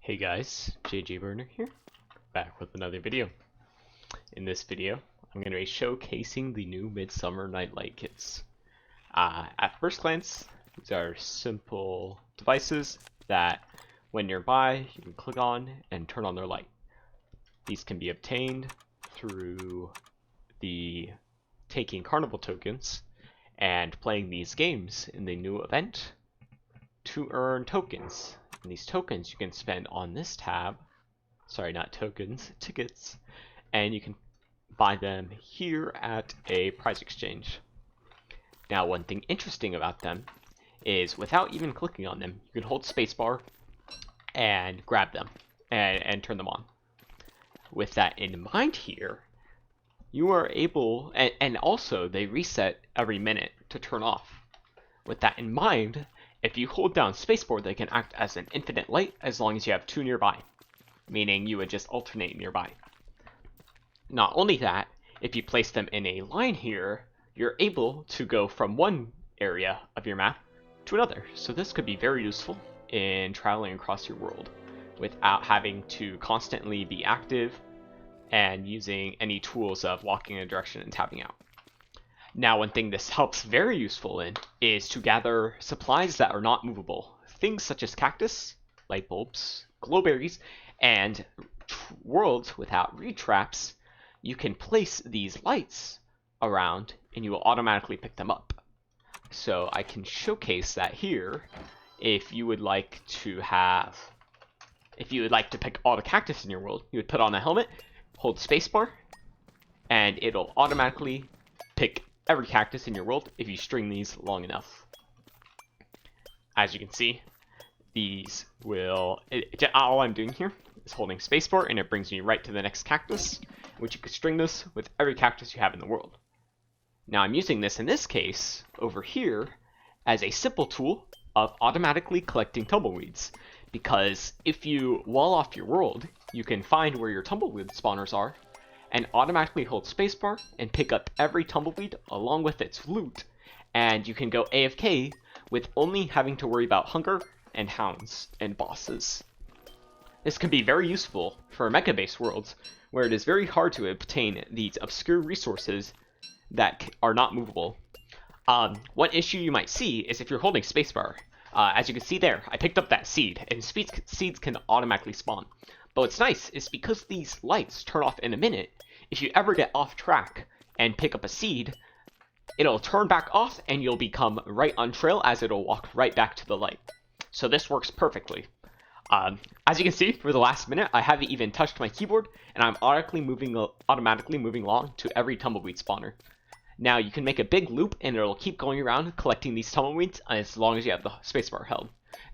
Hey guys, JJ Burner here, back with another video. In this video, I'm going to be showcasing the new Midsummer Nightlight kits. At first glance, these are simple devices that, when nearby, you can click on and turn on their light. These can be obtained through taking Cawnival tokens and playing these games in the new event to earn tokens. And these tokens you can spend on this tab, sorry, not tokens, tickets, and you can buy them here at a prize exchange. Now, one thing interesting about them is without even clicking on them, you can hold spacebar and grab them and turn them on. With that in mind here, you are able, and also they reset every minute to turn off. With that in mind, if you hold down spacebar, they can act as an infinite light as long as you have two nearby, meaning you would just alternate nearby. Not only that, if you place them in a line here, you're able to go from one area of your map to another. So this could be very useful in traveling across your world without having to constantly be active and using any tools of walking in a direction and tapping out. Now, one thing this helps very useful in is to gather supplies that are not movable. Things such as cactus, light bulbs, glowberries, and worlds without reed traps. You can place these lights around and you will automatically pick them up. So I can showcase that here. If you would like to pick all the cactus in your world, you would put on a helmet, hold spacebar, and it'll automatically pick every cactus in your world if you string these long enough. As you can see, these will, all I'm doing here is holding spacebar and it brings me right to the next cactus, which you could string this with every cactus you have in the world. Now I'm using this in this case over here as a simple tool of automatically collecting tumbleweeds, because if you wall off your world, you can find where your tumbleweed spawners are and automatically hold spacebar and pick up every tumbleweed along with its loot, and you can go AFK with only having to worry about hunger and hounds and bosses. This can be very useful for mecha-based worlds where it is very hard to obtain these obscure resources that are not movable. One issue you might see is if you're holding spacebar. As you can see there, I picked up that seed, and seeds can automatically spawn. But what's nice is because these lights turn off in a minute, if you ever get off track and pick up a seed, it'll turn back off and you'll become right on trail as it'll walk right back to the light. So this works perfectly. As you can see, for the last minute, I haven't even touched my keyboard and I'm automatically moving along to every tumbleweed spawner. Now you can make a big loop and it'll keep going around collecting these tumbleweeds as long as you have the spacebar held.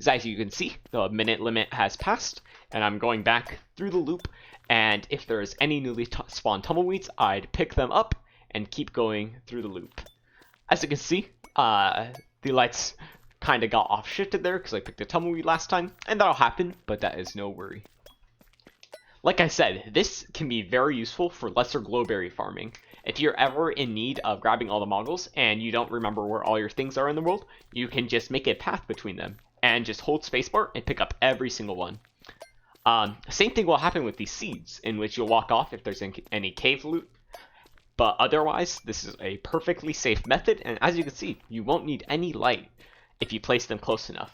As you can see, the minute limit has passed and I'm going back through the loop, and if there's any newly spawned tumbleweeds, I'd pick them up and keep going through the loop. As you can see, the lights kind of got off shifted there because I picked a tumbleweed last time, and that'll happen, but that is no worry. Like I said, this can be very useful for lesser glowberry farming. If you're ever in need of grabbing all the moggles and you don't remember where all your things are in the world, you can just make a path between them and just hold spacebar and pick up every single one. Same thing will happen with these seeds, in which you'll walk off if there's any cave loot. But otherwise, this is a perfectly safe method, and as you can see, you won't need any light if you place them close enough.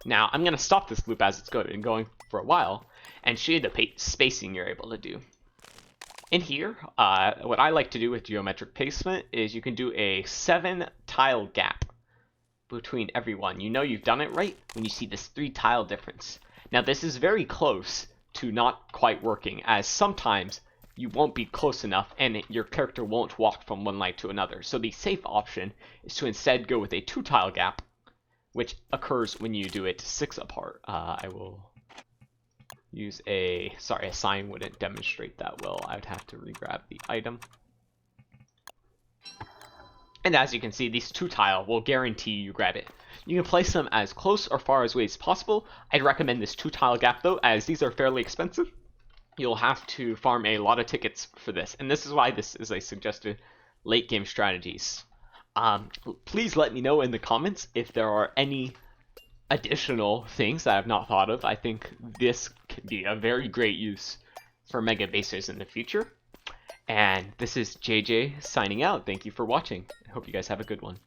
Now, I'm going to stop this loop as it's going for a while, and show you the spacing you're able to do. In here, what I like to do with geometric placement is you can do a 7-tile gap between every one. You know you've done it right when you see this 3-tile difference. Now this is very close to not quite working, as sometimes you won't be close enough and your character won't walk from one light to another. So the safe option is to instead go with a 2-tile gap, which occurs when you do it 6 apart. I will use a sign wouldn't demonstrate that well. I would have to re-grab the item. And as you can see, these 2-tile will guarantee you grab it. You can place them as close or far away as possible. I'd recommend this 2-tile gap though, as these are fairly expensive. You'll have to farm a lot of tickets for this, and this is why this is a suggested late game strategies. Please let me know in the comments if there are any additional things that I've not thought of, I think this could be a very great use for mega bases in the future. And this is JJ signing out. Thank you for watching. I hope you guys have a good one.